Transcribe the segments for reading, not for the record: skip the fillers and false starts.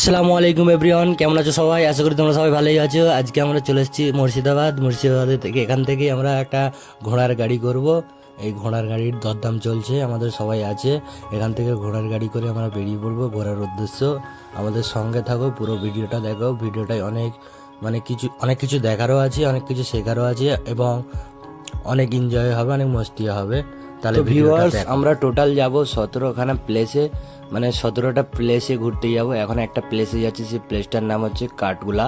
আসসালামু আলাইকুম এভরিওয়ান, কেমন আছো সবাই? আশা করি তোমরা সবাই ভালোই আছো। আজকে আমরা চলে এসেছি মুর্শিদাবাদ থেকে এখান থেকে আমরা একটা ঘোড়ার গাড়ি করব। এই ঘোড়ার গাড়ির দরদাম চলছে, আমাদের সবাই আছে। এখান থেকে ঘোড়ার গাড়ি করে আমরা বেরিয়ে পড়বো ঘোরার উদ্দেশ্য। আমাদের সঙ্গে থাকো, পুরো ভিডিওটা দেখো। ভিডিওটায় অনেক কিছু দেখারও আছে, অনেক কিছু শেখারও আছে এবং অনেক এনজয় হবে, অনেক মস্তি হবে। তাহলে ভিউয়ার্স, আমরা টোটাল যাব 17খানা প্লেসে, মানে 17টা প্লেসে ঘুরতে যাব। এখন একটা প্লেসে যাচ্ছি, সেই প্লেসটার নাম হচ্ছে কাঠগোলা।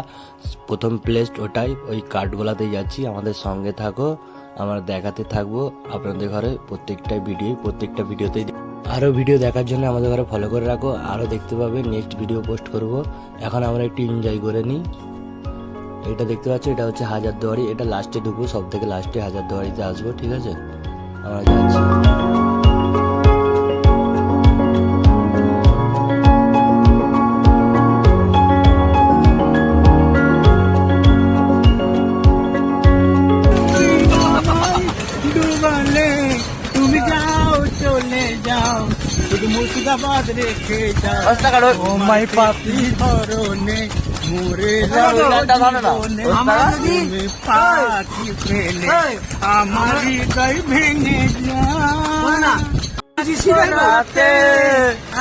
প্রথম প্লেস ওটাই, ওই কাঠগোলাতেই যাচ্ছি। আমাদের সঙ্গে থাকো, আমরা দেখাতে থাকবো আপনাদের ঘরে প্রত্যেকটা ভিডিওতেই। আরও ভিডিও দেখার জন্য আমাদের ঘরে ফলো করে রাখো, আরও দেখতে পাবে। নেক্সট ভিডিও পোস্ট করব। এখন আমরা একটু এনজয় করে নিই। এটা দেখতে পাচ্ছ, এটা হচ্ছে হাজারদুয়ারি। এটা লাস্টে ঢুকবো, সব থেকে লাস্টে হাজারদুয়ারিতে আসবো, ঠিক আছে? আমরা যাচ্ছি। তুমি যাও, চলে যাও, শুধু মুর্শিদাবাদ রেখে যাও। ও মাই পাপি ধরনে মোরে পাখি ফেলে আমার হৃদয় ভেঙে যা।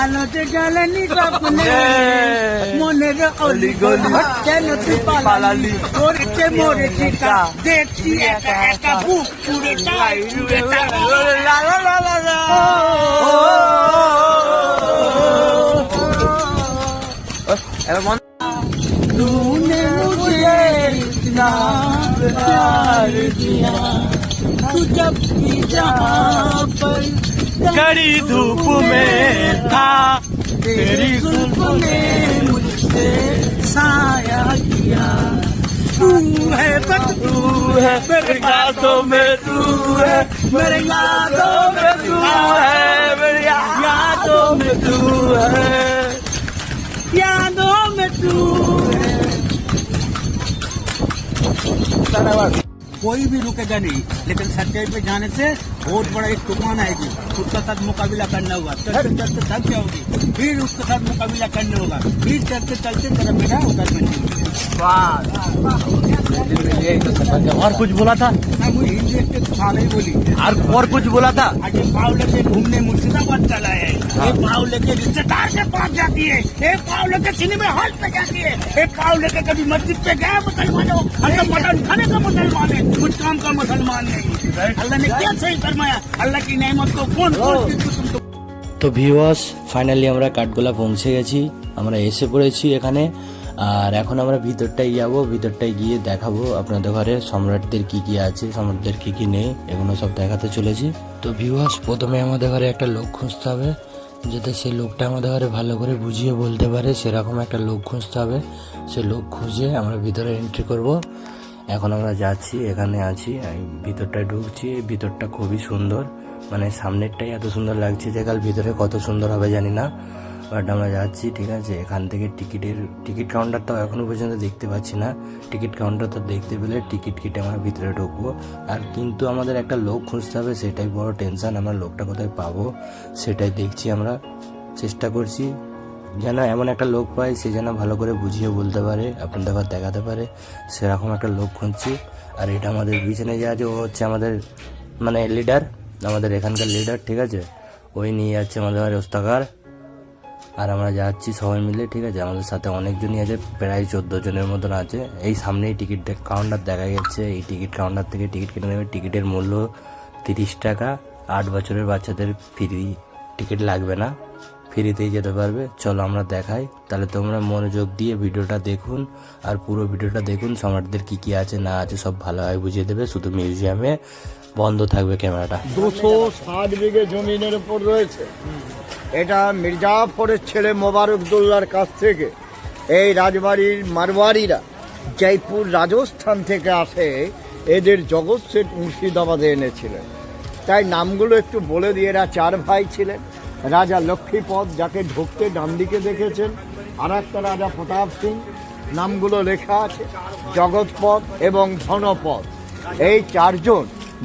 আলোতে জ্বালানি স্বপ্নে মনের অলি গলি, কেন তুই পালালি? মরেছে মরেছি কা, দেখছি একা একা বুক পুরে টাই तूने मुझे इतना प्यार दिया, तू जब भी जहाँ पर कड़ी धूप में था, तेरी जुल्फ ने मुझसे साया किया। तू है बस तू है, मेरे यादों में तू है, मेरे यादों में तू है, मेरे यादों में तू है, यादों में तू है। कोई भी रुकेगा नहीं, लेकिन सच्चाई पे जाने से बहुत बड़ा एक तूफान आएगी, उसके साथ मुकाबला करना होगा। चलते चलते थक जाओगी, फिर उसके साथ मुकाबला करना होगा, फिर चलते चलते तेरा बेटा उधर में। और कुछ बोला था? हिंदी ही बोली और कुछ बोला था? आज ये पाव लेके घूमने मुर्शिदाबाद चला है, ये पाव लेके रिश्तेदार के पास जाती है, ये पाव लेके सिनेमा हॉल पे जाती है, ये पाव लेके कभी मस्जिद पे गया मुसलमानों, अल्लाह मटन खाने का मुसलमान है, कुछ काम का मुसलमान नहीं। अल्लाह ने क्या सही फरमाया, अल्लाह की नेमत को कौन तुमको। তো ভিউয়ার্স, ফাইনালি আমরা কাঠগোলা পৌঁছে গেছি, আমরা এসে পড়েছি এখানে। আর এখন আমরা ভিতরটায় যাবো, ভিতরটায় গিয়ে দেখাবো আপনাদের ঘরে সম্রাটদের কি কি আছে, সম্রাটদের কি কি নেই, এগুলো সব দেখাতে চলেছি। তো ভিউয়ার্স, প্রথমে আমাদের ঘরে একটা লোক খুঁজতে হবে, যাতে সেই লোকটা আমাদের ঘরে ভালো করে বুঝিয়ে বলতে পারে, সেরকম একটা লোক খুঁজতে হবে। সে লোক খুঁজে আমরা ভিতরে এন্ট্রি করব। এখন আমরা যাচ্ছি, এখানে আছি, ভিতরটায় ঢুকছি। এই ভিতরটা খুবই সুন্দর, মানে সামনেরটাই এত সুন্দর লাগছে যে কাল ভিতরে কত সুন্দর হবে জানি না, বাট আমরা যাচ্ছি, ঠিক আছে? এখান থেকে টিকিট কাউন্টার তো এখনো পর্যন্ত দেখতে পাচ্ছি না। টিকিট কাউন্টার তো দেখতে পেলে টিকিট কেটে আমরা ভিতরে ঢুকবো। আর কিন্তু আমাদের একটা লোক খুঁজতে হবে, সেটাই বড় টেনশন। আমরা লোকটা কোথায় পাবো সেটাই দেখছি, আমরা চেষ্টা করছি যেন এমন একটা লোক পাই, সে যেন ভালো করে বুঝিয়ে বলতে পারে, আপনাদের ঘর দেখাতে পারে, সেরকম একটা লোক খুঁজছি। আর এটা আমাদের পিছনে যে আছে, ও হচ্ছে আমাদের মানে লিডার, আমাদের এখানকার লিডার, ঠিক আছে? ওই নিয়ে যাচ্ছে আমাদের ঘরে ওস্তাকার। আর আমরা যাচ্ছি সবাই মিলে, ঠিক আছে? আমাদের সাথে অনেকজনই আছে, প্রায় 14 জনের মতন আছে। এই সামনেই টিকিট কাউন্টার দেখা যাচ্ছে, এই টিকিট কাউন্টার থেকে টিকিট কেটে নেবে। টিকিটের মূল্য 30 টাকা। 8 বছরের বাচ্চাদের ফ্রি টিকিট লাগবে না, ফ্রিতেই যেতে পারবে। চলো আমরা দেখাই, তাহলে তোমরা মনোযোগ দিয়ে ভিডিওটা দেখুন, আর পুরো ভিডিওটা দেখুন। সম্রাটদের কি কি আছে না আছে সব ভালোভাবে বুঝিয়ে দেবে, শুধু মিউজিয়ামে বন্ধ থাকবে ক্যামেরাটা। 260 বিঘে জমিনের উপর রয়েছে। এটা মির্জাফরের ছেলে মোবারকদুল্লার কাছ থেকে এই রাজবাড়ির মারওয়ারিরা জয়পুর রাজস্থান থেকে আসে, এদের জগৎ শেঠ মুর্শিদাবাদে এনেছিলেন। তাই নামগুলো একটু বলে দিয়ে, এরা 4 ভাই ছিলেন। রাজা লক্ষ্মীপদ, যাকে ঢুকতে ডান দিকে দেখেছেন, আর একটা রাজা প্রতাপ সিং, নামগুলো লেখা আছে, জগৎপদ এবং ধনপদ। এই 4 জন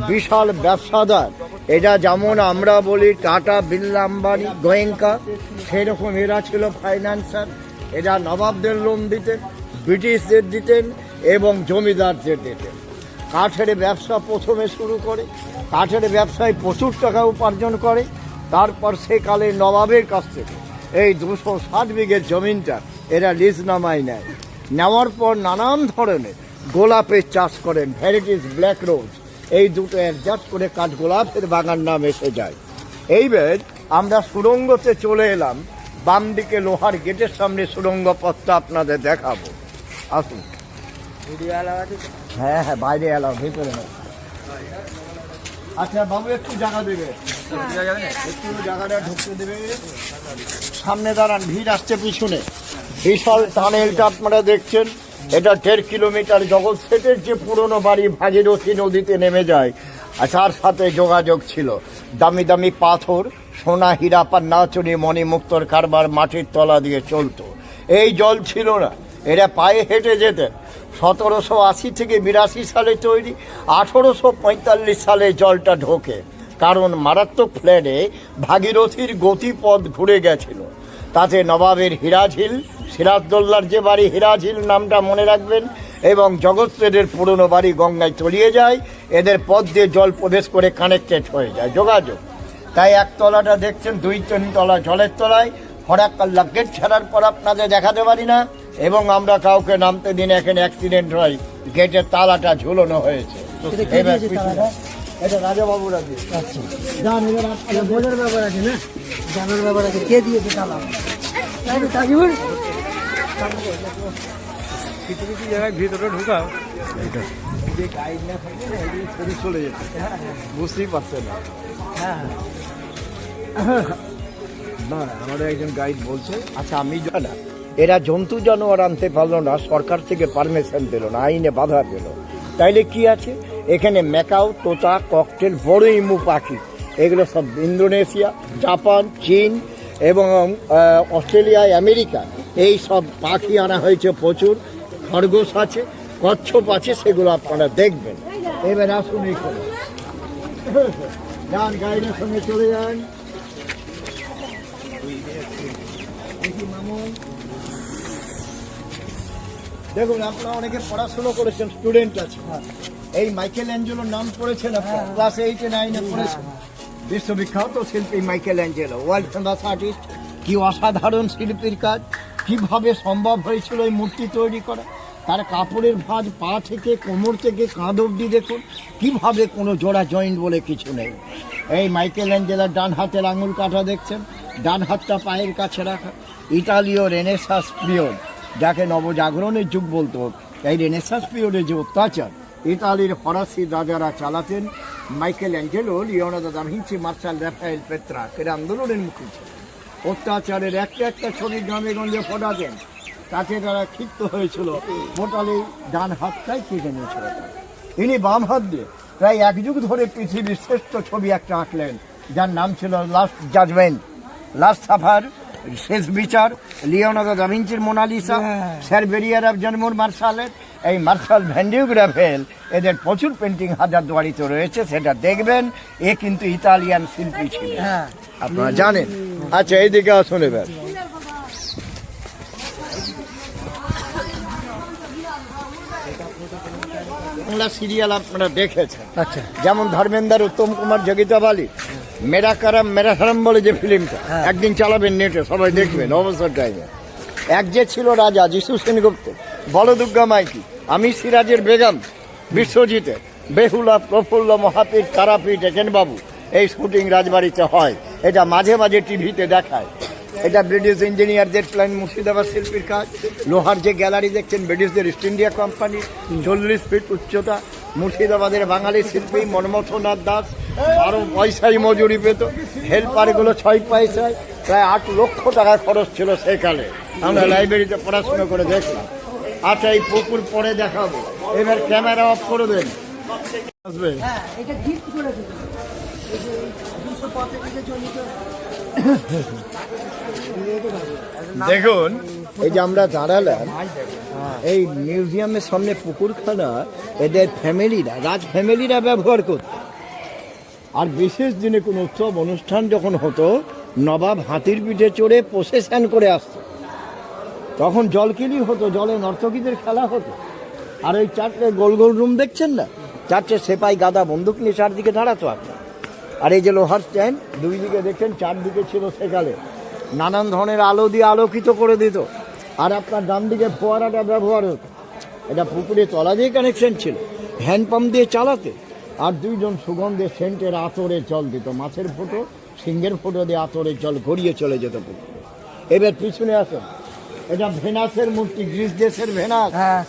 বিশাল ব্যবসাদার। এটা যেমন আমরা বলি টাটা, বিড়লা, আম্বানি, গোয়েঙ্কা, সেরকম এরা ছিল ফাইন্যান্সার। এরা নবাবদের লোন দিতেন, ব্রিটিশদের দিতেন এবং জমিদারদের দিতেন। কাঠের ব্যবসা প্রথমে শুরু করে, কাঠের ব্যবসায় প্রচুর টাকা উপার্জন করে। তারপর সেকালে নবাবের কাছ থেকে এই 260 বিঘের জমিনটা এরা লিজনামায় নেয়। নেওয়ার পর নানান ধরনের গোলাপের চাষ করেন, ভ্যারাইটিস, ব্ল্যাক রোজ, এই দুটো অ্যাডজাস্ট করে কাঠগোলাপের বাগান নাম এসে যায়। এইবার আমরা সুড়ঙ্গতে চলে এলাম। বাম দিকে লোহার গেটের সামনে সুড়ঙ্গ পথটা আপনাদের দেখাবো, আসুন। হ্যাঁ হ্যাঁ, বাইরে এলাম, ভিতরে না। আচ্ছা বাবু, একটু জায়গা দেবে, একটু জায়গাটা ঢুকতে দেবে। সামনে দাঁড়ান, ভিড় আসছে পিছনে। বিশাল টানেলটা আপনারা দেখছেন, এটা 1.5 কিলোমিটার জগৎ সেটের যে পুরনো বাড়ি ভাগীরথী নদীতে নেমে যায়, আর তার সাথে যোগাযোগ ছিল। দামি দামি পাথর, সোনা, হীরা, পান্নাচুরি, মণিমুক্তর কারবার মাটির তলা দিয়ে চলতো। এই জল ছিল না, এরা পায়ে হেঁটে যেতেন। 1780 থেকে 82 সালে তৈরি, 1845 সালে জলটা ঢোকে। কারণ মারাত্মক ফ্ল্যাটে ভাগীরথীর গতিপথ ঘুরে গেছিল। তাতে নবাবের হিরাঝিল, সিরাজদৌল্লার যে বাড়ি হিরাঝিল নামটা মনে রাখবেন, এবং জগৎ সেটের পুরনো বাড়ি গঙ্গায় তলিয়ে যায়। এদের পথ দিয়ে জল প্রবেশ করে কানেক্টেড হয়ে যায়, যোগাযোগ। তাই একতলাটা দেখছেন, 2-3 তলা জলের তলায়। ফরাক্কাল্লা গেট ছাড়ার পর আপনাদের দেখাতে পারি না, এবং আমরা কাউকে নামতে দিন, এখানে অ্যাক্সিডেন্ট হয়, গেটের তালাটা ঝুলানো হয়েছে। এটা রাজাবাবুরা দিয়ে। আচ্ছা, জান এবার বোঝার ব্যাপার আছে না, জানার ব্যাপার আছে, কে দিয়েছে তালা? তাজিবুর কিছু কিছু জায়গায় ভিতরে ঢুকাও, যে গাইড না থাকবে না, এদিকে ছড়ি চলে যেত, বুঝতেই পারছে না। হ্যাঁ না, আমাদের একজন গাইড বলছে, আচ্ছা আমি জানা, এরা জন্তু জানোয়ার আনতে পারলো না, সরকার থেকে পারমিশন পেল না, আইনে বাধা পেল। তাইলে কি আছে এখানে? ম্যাকাও, তোতা, ককটেল, বড় ইমু পাখি, এগুলো সব ইন্দোনেশিয়া, জাপান, চীন এবং অস্ট্রেলিয়া, আমেরিকা, এই সব পাখি আনা হয়েছে প্রচুর। খরগোশ আছে, কচ্ছপ আছে, সেগুলো আপনারা দেখবেন। এবার আসুন এখানে, যান গাইডের সঙ্গে চলে যান। দেখুন, আপনারা অনেকে পড়াশুনো করেছেন, স্টুডেন্ট আছে। এই মাইকেল অ্যাঞ্জেলোর নাম পড়েছেন আপনারা, ক্লাস 8-9 পড়েছেন। বিশ্ববিখ্যাত শিল্পী Michael Angelo, world famous artist. কি অসাধারণ শিল্পীর কাজ, কিভাবে সম্ভব হয়েছিল এই মূর্তি তৈরি করা। তার কাপড়ের ভাঁজ পা থেকে কোমর থেকে কাঁধ অবধি দেখুন, কিভাবে কোনো জোড়া জয়েন্ট বলে কিছু নেই। এই মাইকেল অ্যাঞ্জেলোর ডান হাতের আঙুল কাটা দেখছেন, ডান হাতটা পায়ের কাছে রাখা। ইতালীয় রেনেসাঁস পিরিয়ড, যাকে নবজাগরণের যুগ বলতো, এই রেনেসাঁস পিরিয়ডে যে অত্যাচার ইতালির ফরাসি রাজারা চালাতেন, Michelangelo, Leonardo da Vinci, মার্শাল, রাফায়েল, পেত্রাক, এরা আন্দোলনের মুখী ছিল। অত্যাচারের একটা ছবি গ্রামে গঞ্জে ফোটাতেন, তাতে তারা ক্ষিপ্ত হয়েছিল, ফোটালে ডান হাতটাই কেটে নিয়েছিল। ইনি বাম হাত দিয়ে প্রায় 1 যুগ ধরে পৃথিবীর শ্রেষ্ঠ ছবি একটা আঁকলেন, যার নাম ছিল লাস্ট জাজমেন্ট, লাস্ট সাফার, শেষ বিচার। লিওনার্দো দা ভিঞ্চির মোনালিসা, সার্ভেরিয়ার অফ জন্মুর মার্শালের, এই মার্শাল, ভ্যান ডিউক, রাফেল, এদের প্রচুর পেন্টিং হাজারদুয়ারিতে রয়েছে, সেটা দেখবেন। এ কিন্তু ইতালিয়ান শিল্পী ছিলেন, আপনারা জানেন। আচ্ছা, এইদিকে আসুন এবার। বাংলা সিরিয়াল আপনারা দেখেছেন, আচ্ছা, যেমন ধর্মেন্দ্র, উত্তম কুমার, জগিতা বালি, মেরা কারাম মেরা হারাম বলে যে ফিল্মটা, একদিন চালাবেন নেটে, সবাই দেখবেন অবসর টাইমে। এক যে ছিল রাজা, যিশু সেনগুপ্ত, বলদুর্গা মাইতি, আমি সিরাজের বেগম, বিশ্বজিতের, বেহুলা, প্রফুল্ল, মহাপীর, তারাপীঠ, একেনবাবু, এই শুটিং রাজবাড়িতে হয়। এটা মাঝে মাঝে টিভিতে দেখায়। এটা ব্রিটিশ ইঞ্জিনিয়ারদের প্ল্যান, মুর্শিদাবাদ শিল্পীর কাজ। লোহার যে গ্যালারি দেখছেন, ব্রিটিশদের ইস্ট ইন্ডিয়া কোম্পানি, 40 ফিট উচ্চতা। মুর্শিদাবাদের বাঙালি শিল্পী মন্মথনাথ দাস 12 পয়সায় মজুরি পেত, হেল্পারগুলো 6 পয়সায়। প্রায় 8 লক্ষ টাকা খরচ ছিল সেকালে, আমরা লাইব্রেরিতে পড়াশোনা করে দেখলাম। আচ্ছা, এই পুকুর পরে দেখাবো, এবার ক্যামেরা অফ করে দেন। আসবে এটা গিফট করেছে, এই যে 205 থেকে চলিত। দেখুন, এই যে আমরা দাঁড়ালাম, এই মিউজিয়ামের সামনে পুকুরখানা এদের ফ্যামিলিরা, রাজ ফ্যামিলিরা ব্যবহার করত। আর বিশেষ দিনে কোনো উৎসব অনুষ্ঠান যখন হতো, নবাব হাতির পিঠে চড়ে প্রসেশন করে আসতো। তখন জলকিলি হতো, জলে নর্তকীদের খেলা হতো। আর ওই চারটে গোল গোল রুম দেখছেন না, চারটে সেপাই গাদা বন্দুক নিয়ে চারদিকে দাঁড়াতো আপনার। আর এই যে লোহার স্ট্যান্ড দুই দিকে দেখছেন, চারদিকে ছিল সেকালে নানান ধরনের আলো দিয়ে আলোকিত করে দিত। আর আপনার ডান দিকে ফোয়ারাটা ব্যবহার হতো, এটা পুকুরে তলা দিয়ে কানেকশন ছিল, হ্যান্ডপাম্প দিয়ে চালাতে। আর দুইজন সুগন্ধের সেন্টের আতরের জল দিত, মাছের ফোঁটো সিংহের ফোঁটো দিয়ে আতরের জল গড়িয়ে চলে যেত পুকুরে। এবার পিছনে আসুন, এটা ভেনাসের মূর্তি, গ্রিস দেশের ভেনাস। হ্যাঁ,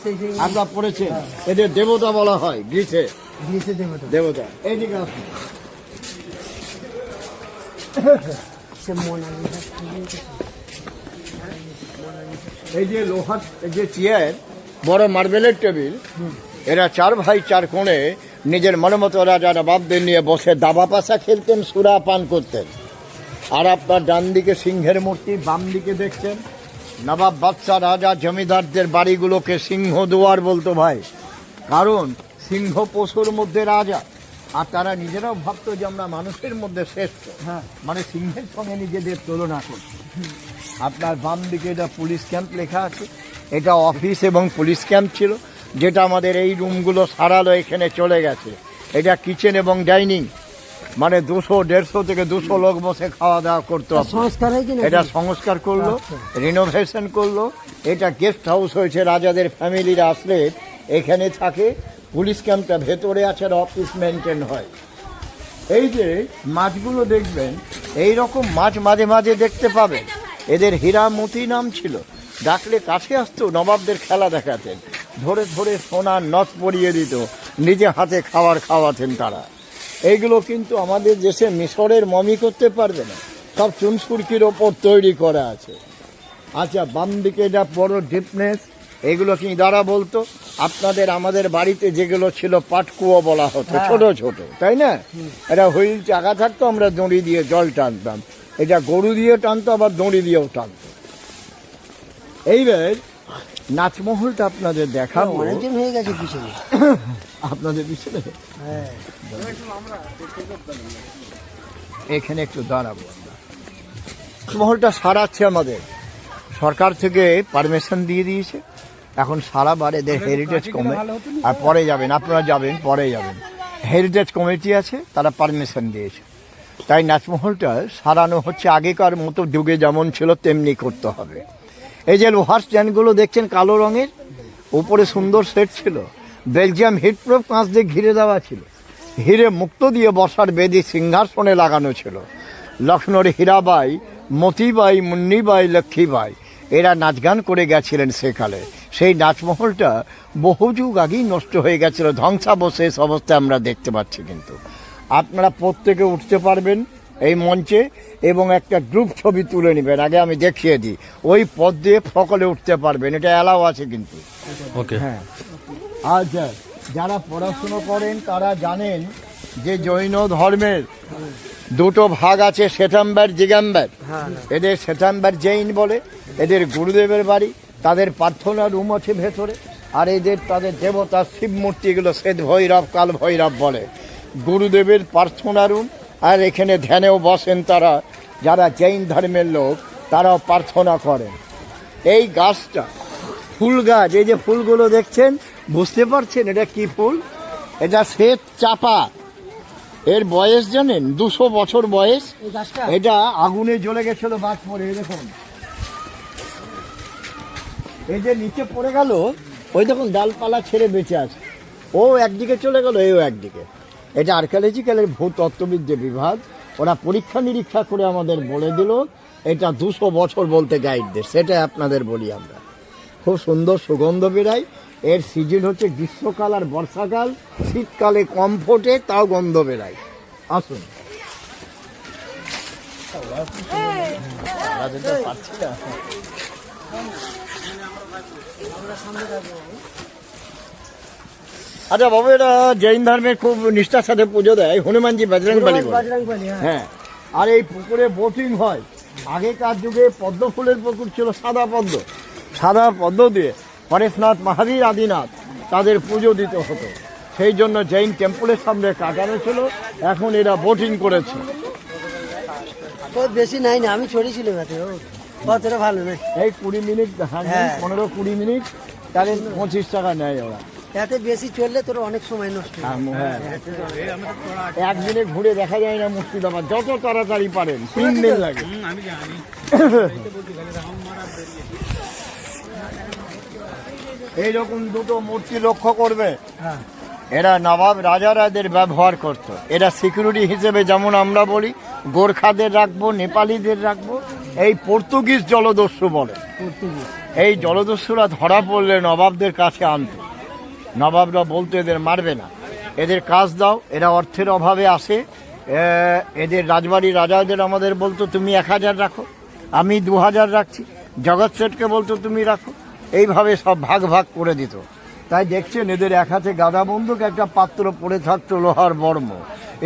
আমরা পড়েছেন, এদের দেবতা বলা হয় গ্রিসে, গ্রিসে দেবতা। দেবতা। এইদিকে আসুন, এই যে লোহার এই যে চেয়ার, বড় মার্বেলের টেবিল, এরা চার ভাই চার কোণে নিজের মনমতো রাজা নবাবদের নিয়ে বসে দাবা পাশা খেলতেন, সুরা পান করতেন। আর আপনার ডান দিকে সিংহের মূর্তি, বাম দিকে দেখছেন নবাব বাদশা রাজা জমিদারদের বাড়িগুলোকে সিংহ দুয়ার বলতো ভাই, কারণ সিংহ পশুর মধ্যে রাজা। আর তারা নিজেরাও ভাবতো যে আমরা মানুষের মধ্যে শ্রেষ্ঠ, মানে সিংহের সঙ্গে নিজেদের তুলনা করত। আপনার বাম দিকে এটা পুলিশ ক্যাম্প লেখা আছে, এটা অফিস এবং পুলিশ ক্যাম্প ছিল, যেটা আমাদের এই রুমগুলো সারালো এখানে চলে গেছে। এটা কিচেন এবং ডাইনিং, মানে 200-150 থেকে 200 লোক বসে খাওয়া দাওয়া করতো। সংস্কার হয়েছে না? এটা সংস্কার করলো, রিনোভেশন করলো। এটা গেস্ট হাউস হয়েছে, রাজাদের ফ্যামিলিরা আসলে এখানে থাকে। পুলিশ ক্যাম্পটা ভেতরে আছে, আর অফিস মেনটেন হয়। এই যে মাছগুলো দেখবেন, এই রকম মাছ মাঝে মাঝে দেখতে পাবেন। এদের হীরামতি নাম ছিল, ডাকলে কাছে আসতো, নবাবদের খেলা দেখাতেন, ধরে ধরে সোনার নথ পরিয়ে দিত, নিজে হাতে খাওয়াতেন তারা। এইগুলো কিন্তু আমাদের দেশে মিশরের মমি করতে পারবে না, সব চুনসুরকির ওপর তৈরি করা আছে। আচ্ছা, বাম দিকে এটা বড় ডিপনেস, এগুলো কি দ্বারা বলতো? আপনাদের আমাদের বাড়িতে যেগুলো ছিল পাটকুয়ো বলা হতো, ছোট ছোট, তাই না? এটা হুইল চাকা থাকতো, আমরা দড়ি দিয়ে জল টানতাম। এটা গরু দিয়ে টানতো, আবার দড়ি দিয়েও টানতো। এইবার নাচমহলটা আপনাদের দেখাবো। অনেকজন হয়ে গেছে পিছনে, আপনাদের পিছনে এখানে একটু দাঁড়াবো। মহলটা সারাচ্ছে আমাদের, সরকার থেকে পারমিশন দিয়ে দিয়েছে। এখন সারা বার এদের হেরিটেজ কমিটি, আর পরে যাবেন আপনারা, যাবেন পরে যাবেন, হেরিটেজ কমিটি আছে, তারা পারমিশন দিয়েছে। তাই নাচমহলটা সারানো হচ্ছে, আগেকার মতো যুগে যেমন ছিল তেমনি করতে হবে। এই যে লোহার স্ট্যান্ডগুলো দেখছেন কালো রঙের, উপরে সুন্দর সেট ছিল, বেলজিয়াম হিটপ্রুফ কাঁচ দিয়ে ঘিরে দেওয়া ছিল। হিরে মুক্ত দিয়ে বসার বেদি সিংহাসনে লাগানো ছিল। লক্ষ্ণৌর হীরাবাই, মতিবাই, মুন্নিবাই, লক্ষ্মীবাই এরা নাচ গান করে গেছিলেন সেকালে। সেই নাচমহলটা বহু যুগ আগেই নষ্ট হয়ে গেছিল, ধ্বংসাবশেষ অবস্থায় আমরা দেখতে পাচ্ছি। কিন্তু আপনারা প্রত্যেকে উঠতে পারবেন এই মঞ্চে এবং একটা গ্রুপ ছবি তুলে নেবেন। আগে আমি দেখিয়ে দিই, ওই পথ দিয়ে সকলে উঠতে পারবেন, এটা অ্যালাও আছে কিন্তু। ওকে, হ্যাঁ। আচ্ছা, যারা পড়াশুনো করেন তারা জানেন যে জৈন ধর্মের দুটো ভাগ আছে, শ্বেতাম্বর দিগম্বর। এদের শ্বেতাম্বর জৈন বলে, এদের গুরুদেবের বাড়ি, তাদের প্রার্থনা রুম আছে ভেতরে। আর এদের তাদের দেবতা শিব মূর্তি, এগুলো শ্বেত ভৈরব, কাল ভৈরব বলে। গুরুদেবের প্রার্থনা রুম, আর এখানে ধ্যানেও বসেন তারা, যারা জৈন ধর্মের লোক তারাও প্রার্থনা করেন। এই গাছটা ফুল গাছ, এই যে ফুলগুলো দেখছেন, বুঝতে পারছেন এটা কি ফুল? এটা শ্বেত চাপা। এর বয়স জানেন 200 বছর বয়স। এই গাছটা এটা আগুনে জ্বলে গেছিল বাজ পড়ে, দেখুন এই যে নিচে পড়ে গেল, ওই দেখুন ডালপালা ছেড়ে বেঁচে আছে। ও একদিকে চলে গেল, এও একদিকে। এটা আর্কিওলজিক্যালের ভূতত্ত্ববিদ্যা বিভাগ, ওরা পরীক্ষা নিরীক্ষা করে আমাদের বলে দিল এটা 200 বছর বলতে গাইডদের, সেটা আপনাদের বলি আমরা। খুব সুন্দর সুগন্ধ বেরায়। এর সিজন হচ্ছে গ্রীষ্মকাল আর বর্ষাকাল, শীতকালে কম ফোটে, তাও গন্ধ বেরায়। আসুন, পারছি না। আচ্ছা বাবু, এটা জৈন ধর্মের খুব নিষ্ঠার সাথে পুজো দেয় হনুমানজি, বজরংবলী বলে। হ্যাঁ, আর এই পুকুরে বোটিং হয়। আগেকার যুগে পদ্ম ফুলের পুকুর ছিল, সাদা পদ্ম দিয়ে পরেশনাথ, মহাবীর, আদিনাথ তাদের পুজো দিতে হতো। সেই জন্য জৈন টেম্পলের সামনে কাটানো ছিল। এখন এরা বোটিং করেছে। বেশি নাই না, আমি ছড়িয়েছিলাম। কতটা ভালো না এই 20 মিনিট হ্যাঁ। 15-20 মিনিট তাহলে 25 টাকা নেয় ওরা। এতে বেশি চললে তোর অনেক সময় নষ্ট হয়। হ্যাঁ। একদিনে ঘুরে দেখা যায় না মুর্শিদাবাদ, যত তাড়াতাড়ি পারেন 3 দিন লাগে। এইরকম দুটো মূর্তি লক্ষ্য করবে, হ্যাঁ এরা নবাব রাজারা এদের ব্যবহার করত। এরা সিকিউরিটি হিসেবে যেমন আমরা বলি গোর্খাদের রাখবো, নেপালিদের রাখবো, এই পর্তুগিজ জলদস্যু বলে। পর্তুগিজ এই জলদস্যুরা ধরা পড়লে নবাবদের কাছে আনত। নবাবরা বলতো এদের মারবে না, এদের কাজ দাও। এরা অর্থের অভাবে আসে, এদের রাজবাড়ি রাজাদের আমাদের বলতো তুমি 1000 রাখো, আমি 2000 রাখছি। জগৎ শেঠকে বলতো তুমি রাখো, এইভাবে সব ভাগ ভাগ করে দিত। তাই দেখছেন এদের এক হাতে গাদা বন্দুক, একটা পাত্র পড়ে থাকতো লোহার বর্ম।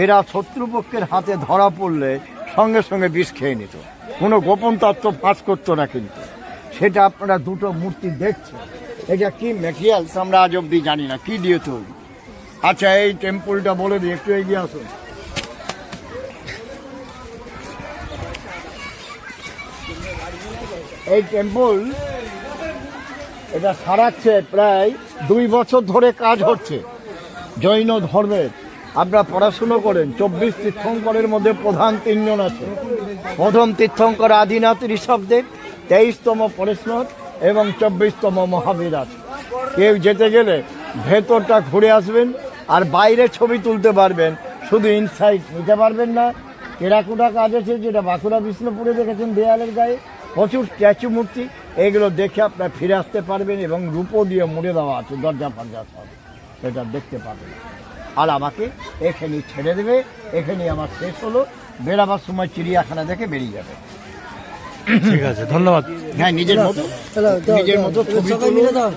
এরা শত্রুপক্ষের হাতে ধরা পড়লে সঙ্গে সঙ্গে বিষ খেয়ে নিত, কোনো গোপন তত্ত্ব ফাঁস করতো না। কিন্তু সেটা আপনারা দুটো মূর্তি দেখছেন, এটা কি ম্যাটেরিয়ালস আমরা আজ অব্দি জানি না, কি দিয়ে তৈরি। আচ্ছা, এই টেম্পলটা বলে দিই, একটু এগিয়ে আসুন। এই টেম্পল এটা সারাচ্ছে প্রায় 2 বছর ধরে কাজ হচ্ছে। জৈন ধর্মের আপনারা পড়াশুনো করেন, 24 তীর্থঙ্করের মধ্যে প্রধান 3 জন আছে। প্রথম তীর্থঙ্কর আদিনাথ ঋষভদেব, 23তম পরেশনাথ এবং 24তম মহাবীর আছে। কেউ যেতে গেলে ভেতরটা ঘুরে আসবেন, আর বাইরে ছবি তুলতে পারবেন, শুধু ইনসাইড নিতে পারবেন না। টেরাকোটা কাজ আছে, যেটা বাঁকুড়া বিষ্ণুপুরে দেখেছেন দেয়ালের গায়ে, প্রচুর স্ট্যাচু মূর্তি। এগুলো দেখে আপনারা ফিরে আসতে পারবেন, এবং রূপো দিয়ে মুড়ে দেওয়া আছে দরজা ফরজা সব, সেটা দেখতে পাবেন। আর আমাকে এখানে ছেড়ে দেবে, এখানে আমার শেষ হলো। বেরাবার সময় চিড়িয়াখানা দেখে বেরিয়ে যাবে। ঠিক আছে, ধন্যবাদ। হ্যাঁ, নিজের মতো চলো, দাও, নিজের দাও, মতো ছবি সবাই তুলুন। মিলে দাও।